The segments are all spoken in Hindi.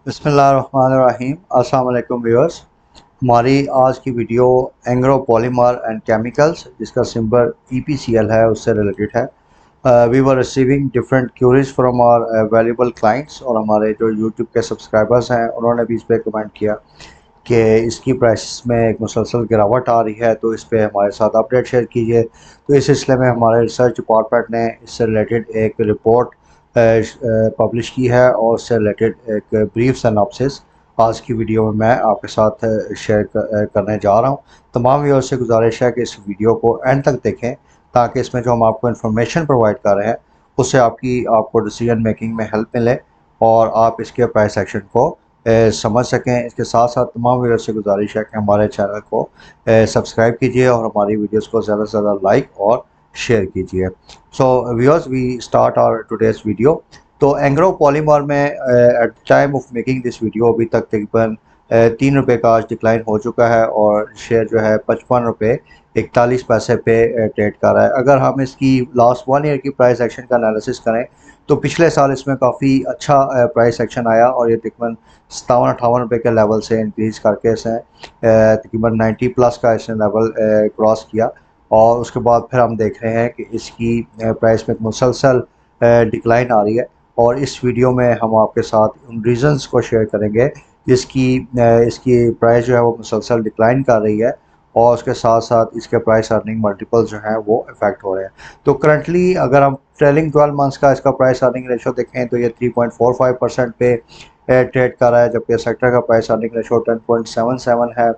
बिस्मिल्लाहिर्रहमानिर्रहीम। अस्सलाम वालेकुम व्यूअर्स। हमारी आज की video Engro polymer and chemicals जिसका सिंबल EPCL है उससे रिलेटेड है। We were receiving different queries from our valuable clients और हमारे जो यूट्यूब के सब्सक्राइबर्स हैं उन्होंने भी इस पर कमेंट किया कि इसकी प्राइस में एक मुसलसल गिरावट आ रही है, तो इस पर हमारे साथ अपडेट शेयर कीजिए। तो इस सिलसिले में हमारे रिसर्च डिपार्टमेंट ने इससे रिलेटेड एक रिपोर्ट पब्लिश की है और उससे रिलेटेड एक ब्रीफ सिनॉप्सिस आज की वीडियो में मैं आपके साथ शेयर करने जा रहा हूँ। तमाम व्यूअर्स से गुजारिश है कि इस वीडियो को एंड तक देखें ताकि इसमें जो हम आपको इन्फॉर्मेशन प्रोवाइड कर रहे हैं उससे आपको डिसीजन मेकिंग में हेल्प मिले और आप इसके प्राइस एक्शन को समझ सकें। इसके साथ साथ तमाम व्यूअर्स से गुजारिश है कि हमारे चैनल को सब्सक्राइब कीजिए और हमारी वीडियोस को ज़्यादा से ज़्यादा लाइक और शेयर कीजिए। So viewers, we start our today's video. तो एंग्रो पॉलीमर में at time of making this video अभी तक तकरीबन 3 रुपये का आज डिक्लाइन हो चुका है और शेयर जो है 55 रुपये 41 पैसे पे ट्रेड कर रहा है। अगर हम इसकी लास्ट 1 ईयर की प्राइस एक्शन का एनालिसिस करें तो पिछले साल इसमें काफ़ी अच्छा प्राइस एक्शन आया और ये तकरीबन 57-58 रुपये के लेवल से इंक्रीज़ करके इसने तकरीबन 90+ का इसने लेवल क्रॉस किया और उसके बाद फिर हम देख रहे हैं कि इसकी प्राइस में मुसलसल डिक्लाइन आ रही है। और इस वीडियो में हम आपके साथ उन रीज़न्स को शेयर करेंगे इसकी प्राइस जो है वो मुसलसल डिक्लाइन कर रही है और उसके साथ साथ इसके प्राइस अर्निंग मल्टीपल्स जो हैं वो इफेक्ट हो रहे हैं। तो करंटली अगर हम ट्रेलिंग 12 मंथ्स का इसका प्राइस अर्निंग रेशो देखें तो ये 3.45% पे ट्रेड कर रहा है, जबकि सेक्टर का प्राइस अर्निंग रेशो 10.77 है।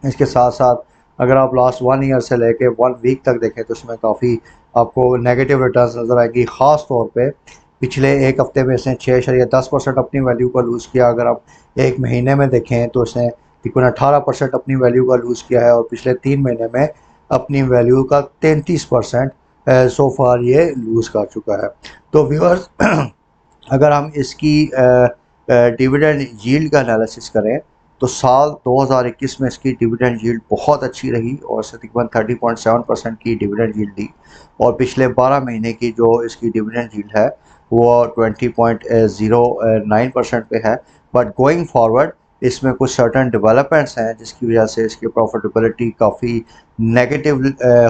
इसके साथ साथ अगर आप लास्ट 1 ईयर से लेके 1 वीक तक देखें तो इसमें काफ़ी आपको नेगेटिव रिटर्न्स नज़र आएगी। ख़ास तौर पे पिछले एक हफ्ते में इसने 6.10% अपनी वैल्यू का लूज़ किया। अगर आप एक महीने में देखें तो इसने तकरीबन 18% अपनी वैल्यू का लूज़ किया है और पिछले 3 महीने में अपनी वैल्यू का 33% सो फार ये लूज़ कर चुका है। तो व्यूअर्स, अगर हम इसकी डिविडेंड यील्ड का एनालिसिस करें तो साल 2021 में इसकी डिविडेंड यील्ड बहुत अच्छी रही और इसने तकरीबन 30.7% की डिविडेंड यील्ड दी और पिछले 12 महीने की जो इसकी डिविडेंड यील्ड है वो 20.09% पे है। बट गोइंग फॉरवर्ड इसमें कुछ सर्टन डेवलपमेंट्स हैं जिसकी वजह से इसकी प्रॉफिटेबिलिटी काफ़ी नेगेटिव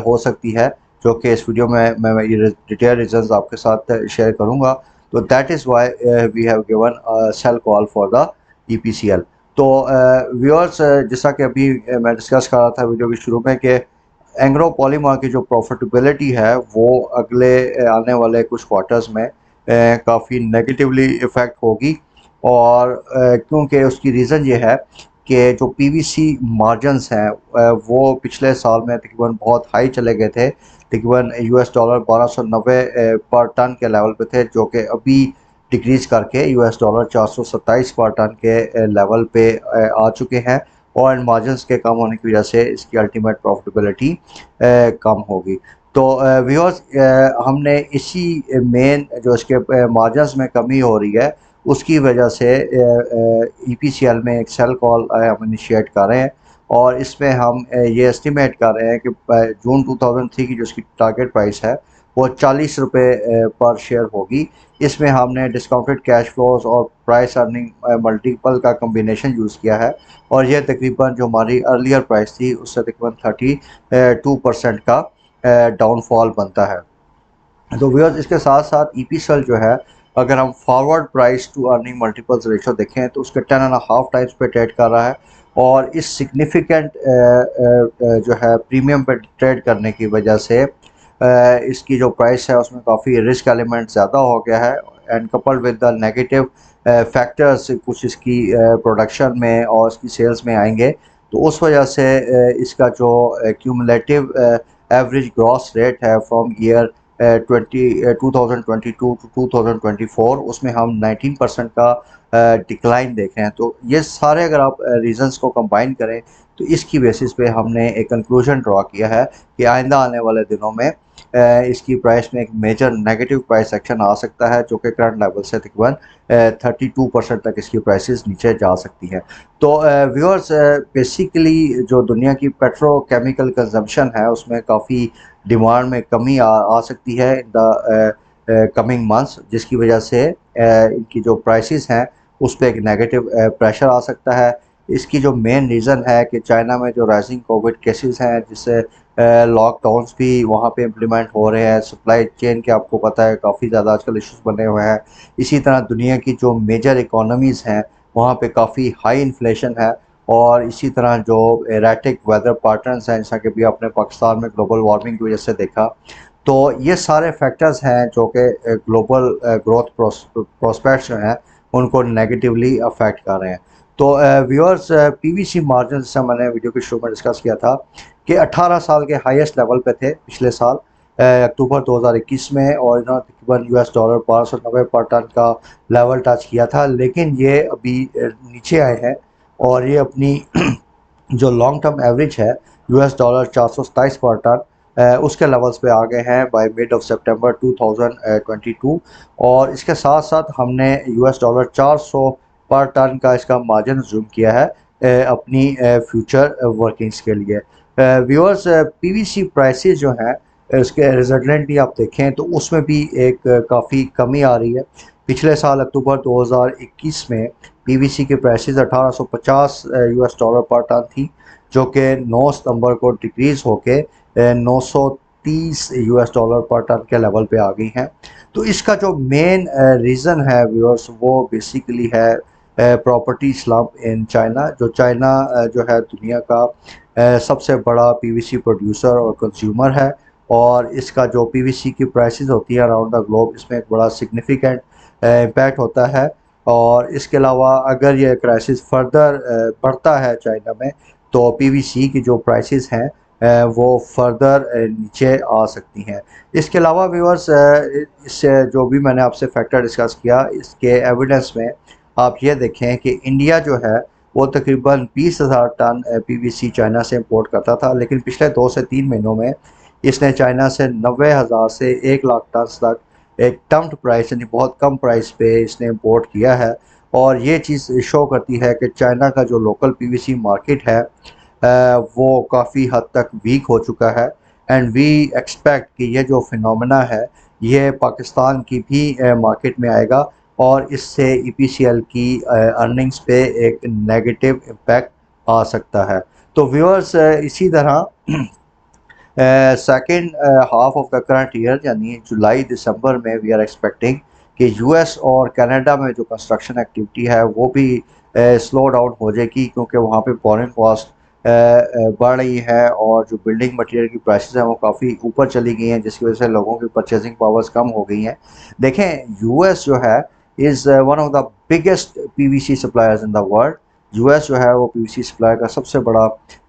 हो सकती है, जो कि इस वीडियो में मैं ये डिटेल रीजंस आपके साथ शेयर करूंगा। तो that is why we have given sell call for the EPCL। तो व्यूअर्स, जैसा कि अभी मैं डिस्कस कर रहा था वीडियो के शुरू में कि एंग्रो पॉलीमर की जो प्रॉफिटेबिलिटी है वो अगले आने वाले कुछ क्वार्टर्स में काफ़ी नेगेटिवली इफ़ेक्ट होगी और क्योंकि उसकी रीज़न ये है कि जो PVC मार्जिनस हैं वो पिछले साल में तकरीबन बहुत हाई चले गए थे। तकरीबन $12 1290 पर टन के लेवल पे थे, जो कि अभी डिक्रीज़ करके $427 पर टन के लेवल पे आ चुके हैं और इन मार्जिनस के कम होने की वजह से इसकी अल्टीमेट प्रॉफिटेबिलिटी कम होगी। तो व्यूअर्स, हमने इसी मेन जो इसके मार्जिनस में कमी हो रही है उसकी वजह से EPCL में एक सेल कॉल हम इनिशिएट कर रहे हैं और इसमें हम ये एस्टिमेट कर रहे हैं कि जून 2003 की जो इसकी टारगेट प्राइस है वो 40 रुपये पर शेयर होगी। इसमें हमने डिस्काउंटेड कैश फ्लोज और प्राइस अर्निंग मल्टीपल का कम्बिनेशन यूज़ किया है और यह तकरीबन जो हमारी अर्लियर प्राइस थी उससे तकरीबन 32% का डाउनफॉल बनता है। तो व्यूअर्स, इसके साथ साथ EPCL जो है अगर हम forward price to earning multiples ratio देखें तो उसके 10.5 टाइम्स पे ट्रेड कर रहा है और इस सिग्निफिकेंट जो है प्रीमियम पे ट्रेड करने की वजह से इसकी जो प्राइस है उसमें काफ़ी रिस्क एलिमेंट ज़्यादा हो गया है and coupled with the negative factors कुछ इसकी प्रोडक्शन में और इसकी सेल्स में आएंगे, तो उस वजह से इसका जो क्यूमुलेटिव एवरेज ग्रॉस रेट है फ्रॉम ईयर 2022 टू 2024 उसमें हम 19% का डिक्लाइन देख रहे हैं। तो ये सारे अगर आप रीजंस को कंबाइन करें तो इसकी बेसिस पे हमने एक कंक्लूजन ड्रॉ किया है कि आइंदा आने वाले दिनों में इसकी प्राइस में एक मेजर नेगेटिव प्राइस एक्शन आ सकता है, जो कि करंट लेवल से तकरीबन 32% तक इसकी प्राइसेस नीचे जा सकती हैं। तो व्यूअर्स, बेसिकली जो दुनिया की पेट्रोकेमिकल कंजम्पशन है उसमें काफ़ी डिमांड में कमी आ सकती है इन द कमिंग मंथ्स, जिसकी वजह से इनकी जो प्राइसेस हैं उस पर एक नेगेटिव प्रेशर आ सकता है। इसकी जो मेन रीज़न है कि चाइना में जो राइजिंग कोविड केसेस हैं, जिससे लॉकडाउन्स भी वहाँ पे इम्प्लीमेंट हो रहे हैं। सप्लाई चेन के आपको पता है काफ़ी ज़्यादा आजकल इश्यूज बने हुए हैं। इसी तरह दुनिया की जो मेजर इकोनॉमीज़ हैं वहाँ पे काफ़ी हाई इन्फ्लेशन है, और इसी तरह जो एराटिक वेदर पैटर्न्स हैं, जैसा कि भी आपने पाकिस्तान में ग्लोबल वार्मिंग की वजह से देखा। तो ये सारे फैक्टर्स हैं जो कि ग्लोबल ग्रोथ प्रोस्पेक्ट्स जो हैं उनको नेगेटिवली अफेक्ट कर रहे हैं। तो व्यूअर्स, पीवीसी मार्जिन जैसा मैंने वीडियो के शुरू में डिस्कस किया था कि 18 साल के हाईएस्ट लेवल पे थे पिछले साल अक्टूबर 2021 में, और इन्होंने तकरीबन $590 पर टन का लेवल टच किया था। लेकिन ये अभी नीचे आए हैं, और ये अपनी जो लॉन्ग टर्म एवरेज है $427 पर टन, उसके लेवल्स पे आ गए हैं बाय मिड ऑफ सितंबर 2022। और इसके साथ साथ हमने $400 पर टन का इसका मार्जिन जूम किया है अपनी फ्यूचर वर्किंग्स के लिए। व्यूअर्स, पीवीसी प्राइसेस जो हैं इसके रिजल्टेंटली आप देखें तो उसमें भी एक काफ़ी कमी आ रही है। पिछले साल अक्टूबर 2021 में पीवीसी के प्राइसेस $1850 पर टन थी, जो कि 9 सितंबर को डिक्रीज़ होके $930 पर टन के लेवल पे आ गई हैं। तो इसका जो मेन रीज़न है व्यूअर्स, वो बेसिकली है प्रॉपर्टी स्लम्प इन चाइना। जो चाइना जो है दुनिया का सबसे बड़ा पीवीसी प्रोड्यूसर और कंज्यूमर है, और इसका जो पीवीसी की प्राइसेस होती है अराउंड द ग्लोब, इसमें एक बड़ा सिग्निफिकेंट इम्पैक्ट होता है। और इसके अलावा अगर ये क्राइसिस फर्दर बढ़ता है चाइना में, तो पीवीसी की जो प्राइसेस हैं वो फर्दर नीचे आ सकती हैं। इसके अलावा व्यूअर्स, इससे जो भी मैंने आपसे फैक्टर डिस्कस किया, इसके एविडेंस में आप ये देखें कि इंडिया जो है वो तकरीबन 20,000 टन पीवीसी चाइना से इंपोर्ट करता था, लेकिन पिछले 2 से 3 महीनों में इसने चाइना से 90,000 से 1 लाख टन तक एक डम्प्ड प्राइस, यानी बहुत कम प्राइस पे इसने इंपोर्ट किया है। और ये चीज़ शो करती है कि चाइना का जो लोकल पीवीसी मार्केट है वो काफ़ी हद तक वीक हो चुका है। एंड वी एक्सपेक्ट कि ये जो फिनोमेना है ये पाकिस्तान की भी मार्केट में आएगा, और इससे ईपीसीएल की अर्निंग्स पे एक नेगेटिव इम्पैक्ट आ सकता है। तो व्यूअर्स, इसी तरह second half of the current year यानी जुलाई दिसंबर में वी आर एक्सपेक्टिंग कि यूएस और कनाडा में जो कंस्ट्रक्शन एक्टिविटी है वो भी स्लो डाउन हो जाएगी, क्योंकि वहाँ पे फॉरेन कॉस्ट बढ़ रही है, और जो बिल्डिंग मटेरियल की प्राइसेस हैं वो काफ़ी ऊपर चली गई हैं, जिसकी वजह से लोगों की परचेजिंग पावर्स कम हो गई हैं। देखें, यूएस जो है is one of the biggest PVC suppliers in the world. US जो है वो पीवीसी सप्लायर का सबसे बड़ा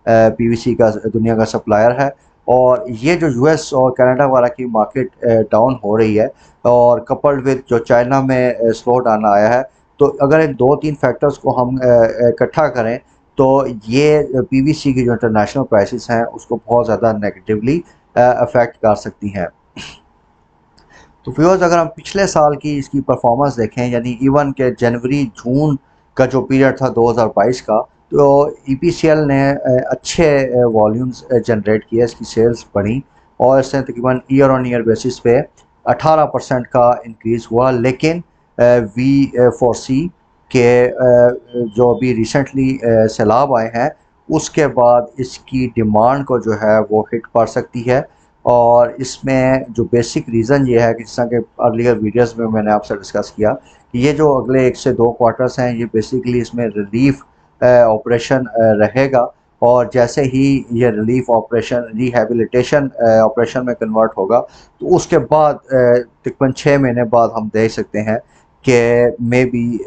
पीवीसी का दुनिया का सप्लायर है। और ये जो यूएस और कनाडा वाला की मार्केट डाउन हो रही है, और कपल्ड विद जो चाइना में स्लो डाउन आया है, तो अगर इन 2-3 फैक्टर्स को हम इकट्ठा करें तो ये पीवीसी की जो इंटरनेशनल प्राइसेस हैं उसको बहुत ज़्यादा नेगेटिवली अफेक्ट कर सकती हैं। तो व्यूअर्स, अगर हम पिछले साल की इसकी परफॉर्मेंस देखें, यानी इवन के जनवरी जून का जो पीरियड था 2022 का, तो ईपीसीएल ने अच्छे वॉल्यूम्स जनरेट किए, इसकी सेल्स बढ़ी, और इससे तकरीबन ईयर ऑन ईयर बेसिस पे 18% का इंक्रीज़ हुआ। लेकिन वी फोरसी के जो अभी रिसेंटली सैलाब आए हैं उसके बाद इसकी डिमांड को जो है वो हिट पड़ सकती है। और इसमें जो बेसिक रीज़न ये है कि जिस तरह के अर्लियर वीडियोस में मैंने आपसे डिस्कस किया कि ये जो अगले 1 से 2 क्वार्टर्स हैं ये बेसिकली इसमें रिलीफ ऑपरेशन रहेगा, और जैसे ही ये रिलीफ ऑपरेशन रिहेबिलिटेशन ऑपरेशन में कन्वर्ट होगा तो उसके बाद तकरीबन 6 महीने बाद हम देख सकते हैं कि मे बी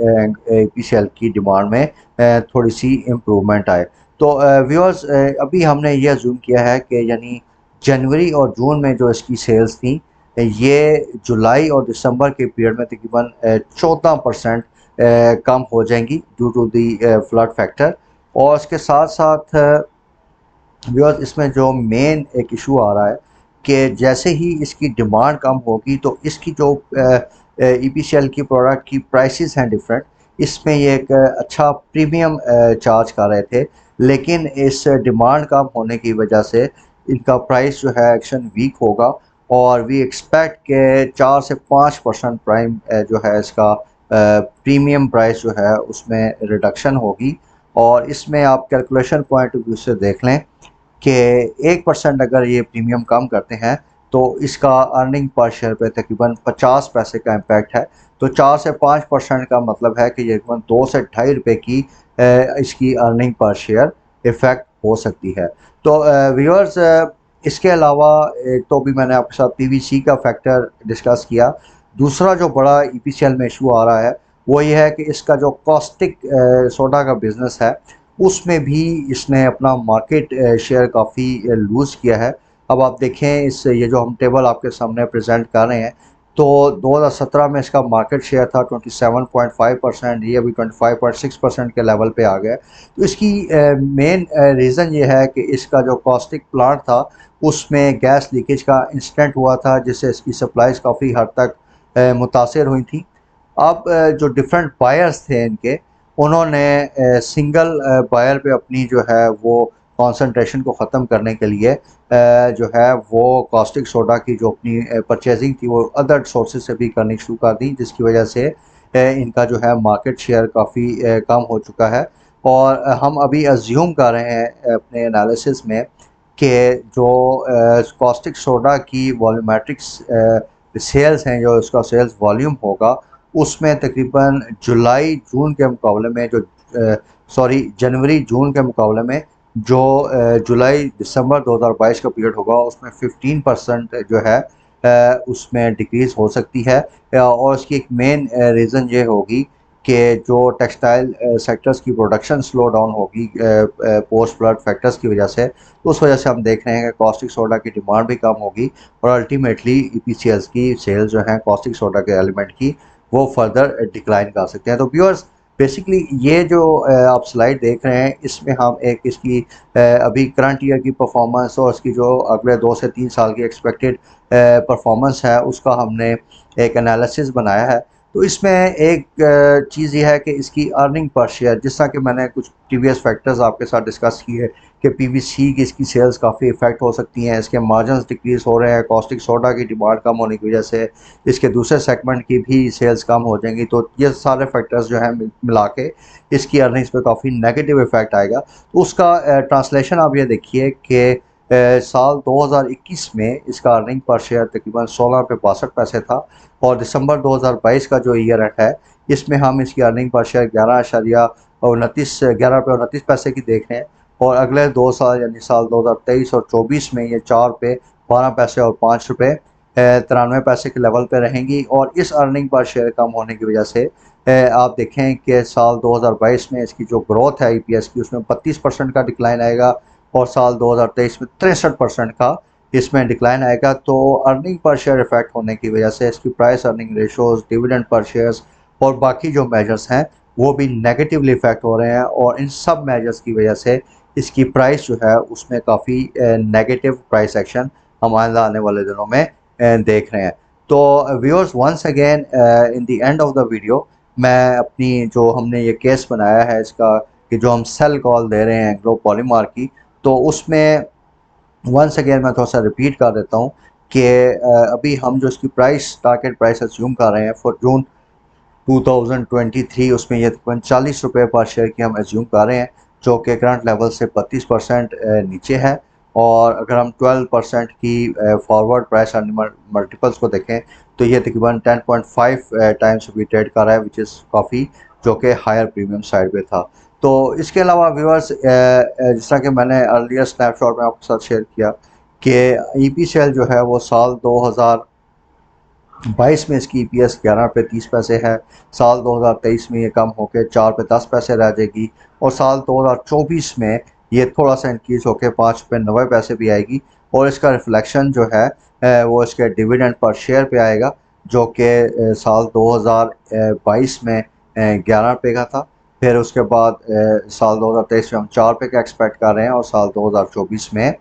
पीसीएल की डिमांड में थोड़ी सी इम्प्रूवमेंट आए। तो व्यूअर्स, अभी हमने ये जूम किया है कि यानी जनवरी और जून में जो इसकी सेल्स थी ये जुलाई और दिसंबर के पीरियड में तकरीबन 14% कम हो जाएंगी due to the flood factor. और इसके साथ साथ व्यूअर्स, इसमें जो मेन एक इशू आ रहा है कि जैसे ही इसकी डिमांड कम होगी तो इसकी जो ईपीसीएल की प्रोडक्ट की प्राइसेस हैं डिफरेंट, इसमें ये एक अच्छा प्रीमियम चार्ज कर रहे थे, लेकिन इस डिमांड कम होने की वजह से इनका प्राइस जो है एक्शन वीक होगा, और वी एक्सपेक्ट के 4 से 5% प्राइम जो है इसका प्रीमियम प्राइस जो है उसमें रिडक्शन होगी। और इसमें आप कैलकुलेशन पॉइंट ऑफ व्यू से देख लें कि 1% अगर ये प्रीमियम कम करते हैं तो इसका अर्निंग पर शेयर पे तकरीबन 50 पैसे का इम्पैक्ट है। तो 4 से 5% का मतलब है कि ये तकरीबन 2 से ₹2.5 की इसकी अर्निंग पर शेयर इफ़ेक्ट हो सकती है। तो व्यूअर्स, इसके अलावा एक तो भी मैंने आपके साथ पीवीसी का फैक्टर डिस्कस किया। दूसरा जो बड़ा ईपीसीएल में इशू आ रहा है वो ये है कि इसका जो कॉस्टिक सोडा का बिज़नेस है उसमें भी इसने अपना मार्केट शेयर काफ़ी लूज़ किया है। अब आप देखें इस ये जो हम टेबल आपके सामने प्रेजेंट कर रहे हैं, तो 2017 में इसका मार्केट शेयर था 27.5%, ये अभी 25.6% के लेवल पे आ गया है। तो इसकी मेन रीज़न ये है कि इसका जो कॉस्टिक प्लांट था उसमें गैस लीकेज का इंसिडेंट हुआ था, जिससे इसकी सप्लाईज काफ़ी हद तक मुतासिर हुई थी। अब जो डिफरेंट बायर्स थे इनके, उन्होंने सिंगल बायर पे अपनी जो है वो कंसंट्रेशन को ख़त्म करने के लिए जो है वो कॉस्टिक सोडा की जो अपनी परचेजिंग थी वो अदर सोर्सेज से भी करनी शुरू कर दी, जिसकी वजह से इनका जो है मार्केट शेयर काफ़ी कम हो चुका है। और हम अभी अज्यूम कर रहे हैं अपने एनालिसिस में कि जो कॉस्टिक सोडा की वॉल्यूमेट्रिक्स सेल्स हैं, जो इसका सेल्स वॉल्यूम होगा उसमें तकरीबन जुलाई जून के मुकाबले में जो जनवरी जून के मुकाबले में जो जुलाई दिसंबर 2022 का पीरियड होगा उसमें 15% जो है उसमें डिक्रीज़ हो सकती है। और उसकी एक मेन रीज़न ये होगी कि जो टेक्सटाइल सेक्टर्स की प्रोडक्शन स्लो डाउन होगी पोस्ट फ्लड फैक्टर्स की वजह से, तो उस वजह से हम देख रहे हैं कि कॉस्टिक सोडा की डिमांड भी कम होगी और अल्टीमेटली ईपीसीएल्स की सेल्स जो हैं कॉस्टिक सोडा के एलिमेंट की वो फर्दर डिक्लाइन कर सकते हैं। तो व्यूअर्स, बेसिकली ये जो आप स्लाइड देख रहे हैं इसमें हम एक इसकी अभी करंट ईयर की परफॉर्मेंस और इसकी जो अगले 2 से 3 साल की एक्सपेक्टेड परफॉर्मेंस है उसका हमने एक एनालिसिस बनाया है। तो इसमें एक चीज़ ये है कि इसकी अर्निंग पर शेयर, जिस तरह कि मैंने कुछ प्रीवियस फैक्टर्स आपके साथ डिस्कस किए कि पीवीसी की इसकी सेल्स काफ़ी इफेक्ट हो सकती हैं, इसके मार्जिन डिक्रीज हो रहे हैं कॉस्टिक सोडा की डिमांड कम होने की वजह से, इसके दूसरे सेगमेंट की भी सेल्स कम हो जाएंगी। तो ये सारे फैक्टर्स जो हैं मिला के इसकी अर्निंग्स पे काफ़ी नेगेटिव इफेक्ट आएगा। तो उसका ट्रांसलेशन आप ये देखिए कि साल 2021 में इसका अर्निंग पर शेयर तकरीबन ₹16.62 था और दिसंबर 2022 का जो ईयर है इसमें हम इसकी अर्निंग पर शेयर 11.29 की देख रहे हैं। और अगले 2 साल यानी साल 2023 और 24 में ये 4 पे 12 पैसे और ₹5 93 के लेवल पे रहेंगी। और इस अर्निंग पर शेयर कम होने की वजह से आप देखें कि साल 2022 में इसकी जो ग्रोथ है ईपीएस की उसमें 32% का डिक्लाइन आएगा और साल 2023 में 63% का इसमें डिक्लाइन आएगा। तो अर्निंग पर शेयर इफेक्ट होने की वजह से इसकी price earning ratios, dividend per shares और बाकी जो मेजर्स हैं वो भी नेगेटिवली इफेक्ट हो रहे हैं। और इन सब मेजर्स की वजह से इसकी प्राइस जो है उसमें काफ़ी नेगेटिव प्राइस एक्शन हम आने वाले दिनों में देख रहे हैं। तो viewers, once again in the end of the video मैं अपनी जो हमने ये केस बनाया है इसका कि जो हम सेल कॉल दे रहे हैं एंग्लो पॉलीमार की, तो उसमें वंस अगेन मैं थोड़ा सा रिपीट कर देता हूँ कि अभी हम जो इसकी प्राइस टारगेट प्राइस अज्यूम कर रहे हैं फॉर जून 2023 उसमें ये तकरीबन ₹40 पर शेयर की हम अज्यूम कर रहे हैं, जो कि करंट लेवल से 32% नीचे है। और अगर हम 12% की फॉरवर्ड प्राइस अर्निंग मल्टीपल्स को देखें तो ये तकरीबन 10.5 टाइम्स भी ट्रेड कर रहा है, विच इज़ काफ़ी, जो कि हायर प्रीमियम साइड पे था। तो इसके अलावा व्यूअर्स, जिस तरह कि मैंने अर्लियर स्नैपशॉट में आपके साथ शेयर किया कि ईपीसीएल जो है वो साल 2022 में इसकी ईपीएस ₹11.30 है। साल 2023 में ये कम होकर ₹4.10 रह जाएगी और साल 2024 में ये थोड़ा सा इंक्रीज होकर ₹5.90 भी आएगी। और इसका रिफ्लेक्शन जो है वो इसके डिविडेंड पर शेयर पे आएगा, जो कि साल 2022 में ₹11 का था। फिर उसके बाद साल 2023 में हम ₹4 का एक्सपेक्ट कर रहे हैं और साल 2024 में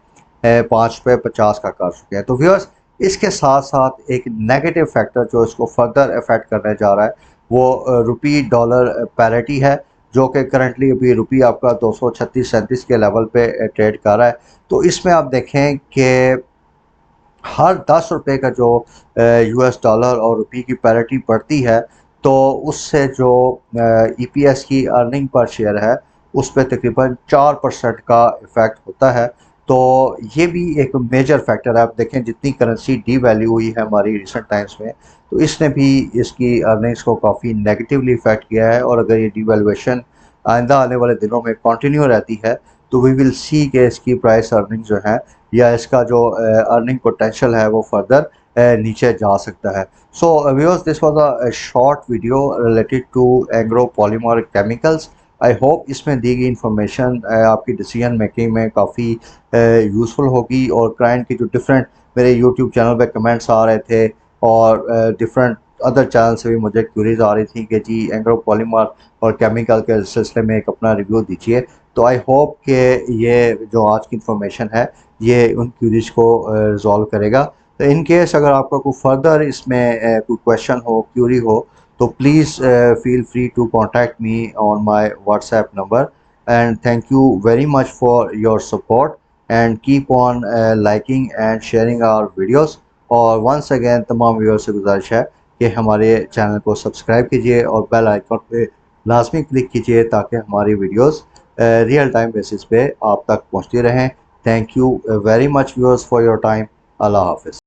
₹5.50 का कर चुके हैं। तो व्यूअर्स, इसके साथ साथ एक नेगेटिव फैक्टर जो इसको फर्दर इफेक्ट करने जा रहा है वो रुपी डॉलर पैरिटी है, जो कि करंटली अभी रुपी आपका 236-37 के लेवल पे ट्रेड कर रहा है। तो इसमें आप देखें कि हर ₹10 का जो यूएस डॉलर और रुपी की पैरिटी बढ़ती है तो उससे जो ईपीएस की अर्निंग पर शेयर है उस पर तकरीबन 4% का इफ़ेक्ट होता है। तो ये भी एक मेजर फैक्टर है। आप देखें जितनी करेंसी डी वैल्यू हुई है हमारी रिसेंट टाइम्स में, तो इसने भी इसकी अर्निंग्स को काफ़ी नेगेटिवली इफ़ेक्ट किया है। और अगर ये डिवैल्यूएशन आइंदा आने वाले दिनों में कंटिन्यू रहती है तो वी विल सी कि इसकी प्राइस अर्निंग जो है या इसका जो अर्निंग पोटेंशियल है वो फर्दर नीचे जा सकता है। So viewers, this was a short video related to agro polymer chemicals. I hope इसमें दी गई इंफॉर्मेशन आपकी डिसीजन मेकिंग में काफ़ी यूज़फुल होगी। और क्लाइंट की जो डिफरेंट मेरे यूट्यूब चैनल पे कमेंट्स आ रहे थे और डिफरेंट अदर चैनल से भी मुझे क्यूरीज आ रही थी कि जी एग्रो पॉलीमर और केमिकल के सिलसिले में एक अपना रिव्यू दीजिए। तो आई होप कि ये जो आज की इंफॉर्मेशन है ये उन क्यूरीज को रिजॉल्व करेगा। तो इन केस अगर आपका कोई फर्दर इसमें कोई क्वेश्चन हो, क्यूरी हो, तो please feel free to contact me on my WhatsApp number. And thank you very much for your support and keep on liking and sharing our videos. और वंस अगेन तमाम व्यूअर्स से गुजारिश है कि हमारे चैनल को सब्सक्राइब कीजिए और बेल आइकन पे लाजमी क्लिक कीजिए ताकि हमारी वीडियोस रियल टाइम बेसिस पे आप तक पहुंचती रहें। Thank you very much viewers for your time. अल्लाह हाफिज़।